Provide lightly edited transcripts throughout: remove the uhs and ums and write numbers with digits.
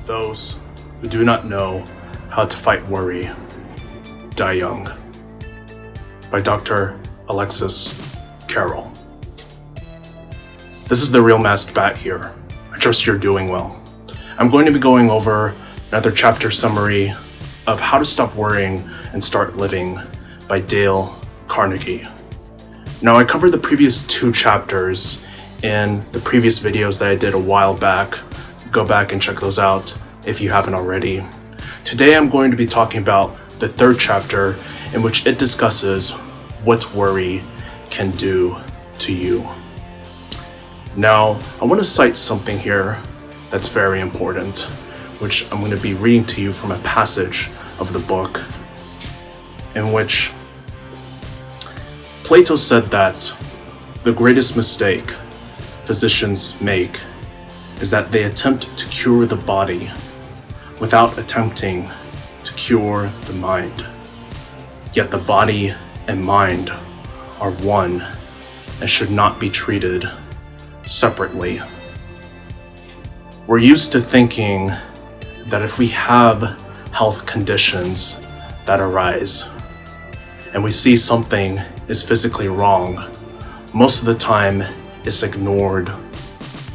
Those who do not know how to fight worry die young, by Dr. Alexis Carroll. This is the Real Masked Bat here. I trust you're doing well. I'm going to be going over another chapter summary of How to Stop Worrying and Start Living by Dale Carnegie. Now, I covered the previous two chapters in the previous videos that I did a while back. Go back and check those out if you haven't already. Today I'm going to be talking about the third chapter, in which it discusses what worry can do to you. Now, I want to cite something here that's very important, which I'm going to be reading to you from a passage of the book, in which Plato said that the greatest mistake physicians make is that they attempt to cure the body without attempting to cure the mind. Yet the body and mind are one and should not be treated separately. We're used to thinking that if we have health conditions that arise and we see something is physically wrong, most of the time it's ignored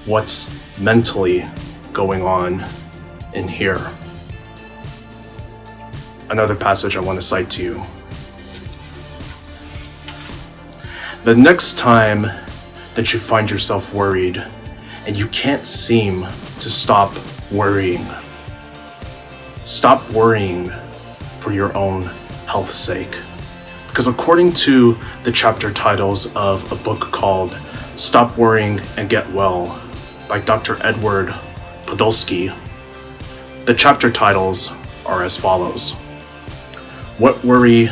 what's mentally going on in here. Another passage I want to cite to you. The next time that you find yourself worried and you can't seem to stop worrying, stop worrying for your own health's sake. Because according to the chapter titles of a book called Stop Worrying and Get Well by Dr. Edward Podolsky, the chapter titles are as follows. What worry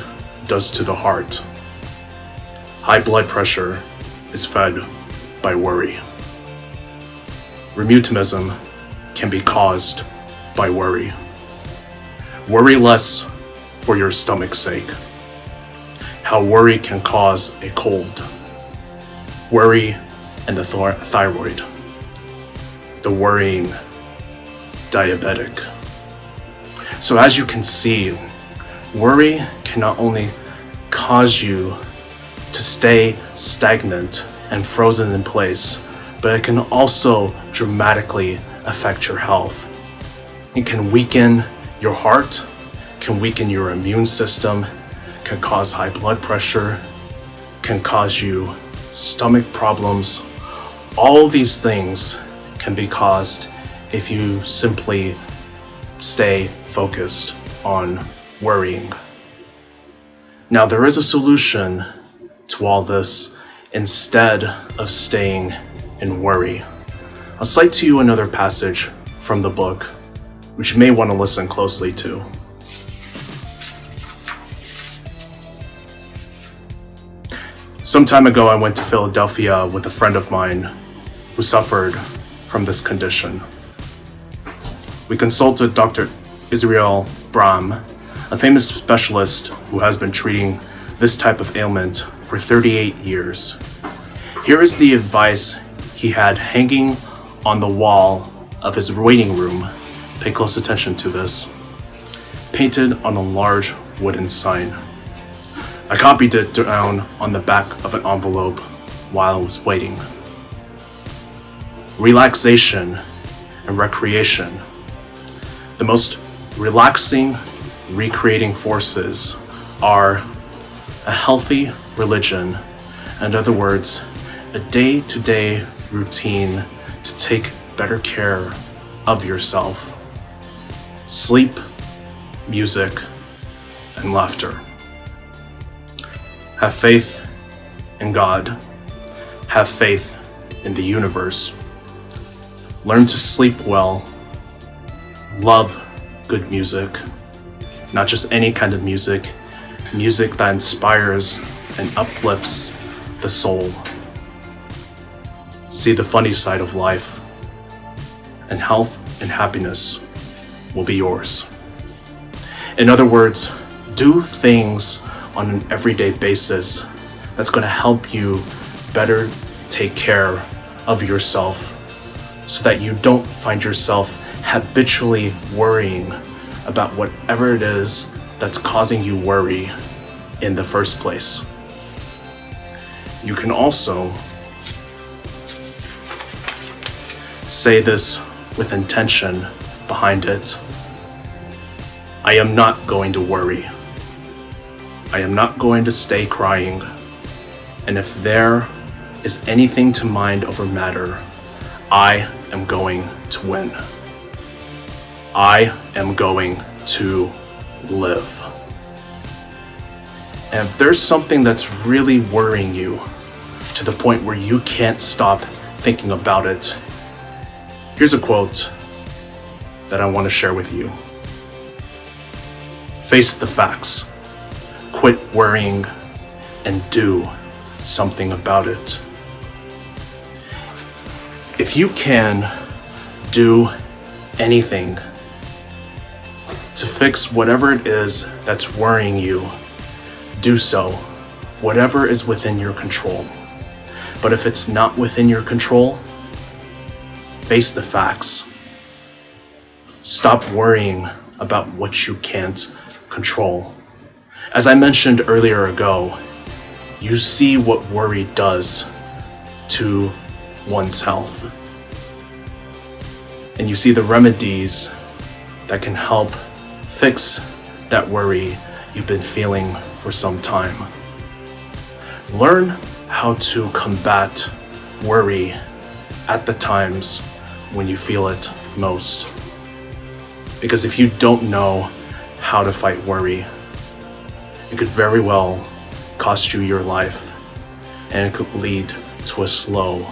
does to the heart. High blood pressure is fed by worry. Rheumatism can be caused by worry. Worry less for your stomach's sake. How worry can cause a cold. Worry and the thyroid. The worrying diabetic. So as you can see, worry can not only cause you to stay stagnant and frozen in place, but it can also dramatically affect your health. It can weaken your heart, can weaken your immune system, can cause high blood pressure, can cause you stomach problems. All these things can be caused if you simply stay focused on worrying. Now, there is a solution to all this instead of staying in worry. I'll cite to you another passage from the book, which you may want to listen closely to. Some time ago, I went to Philadelphia with a friend of mine who suffered from this condition. We consulted Dr. Israel Brahm, a famous specialist who has been treating this type of ailment for 38 years. Here is the advice he had hanging on the wall of his waiting room. Pay close attention to this. Painted on a large wooden sign. I copied it down on the back of an envelope while I was waiting. Relaxation and recreation. The most relaxing, recreating forces are a healthy religion, in other words, a day-to-day routine to take better care of yourself. Sleep, music, and laughter. Have faith in God. Have faith in the universe. Learn to sleep well. Love good music. Not just any kind of music. Music that inspires and uplifts the soul. See the funny side of life, and health and happiness will be yours. In other words, do things on an everyday basis that's going to help you better take care of yourself so that you don't find yourself habitually worrying about whatever it is that's causing you worry in the first place. You can also say this with intention behind it. I am not going to worry. I am not going to stay crying. And if there is anything to mind over matter, I am going to win. I am going to live. And if there's something that's really worrying you to the point where you can't stop thinking about it, here's a quote that I want to share with you. Face the facts. Quit worrying and do something about it. If you can do anything to fix whatever it is that's worrying you, do so, whatever is within your control. But if it's not within your control, face the facts. Stop worrying about what you can't control. As I mentioned earlier ago, you see what worry does to one's health. And you see the remedies that can help fix that worry you've been feeling for some time. Learn how to combat worry at the times when you feel it most. Because if you don't know how to fight worry, it could very well cost you your life, and it could lead to a slow,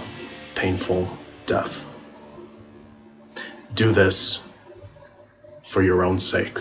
painful death. Do this for your own sake.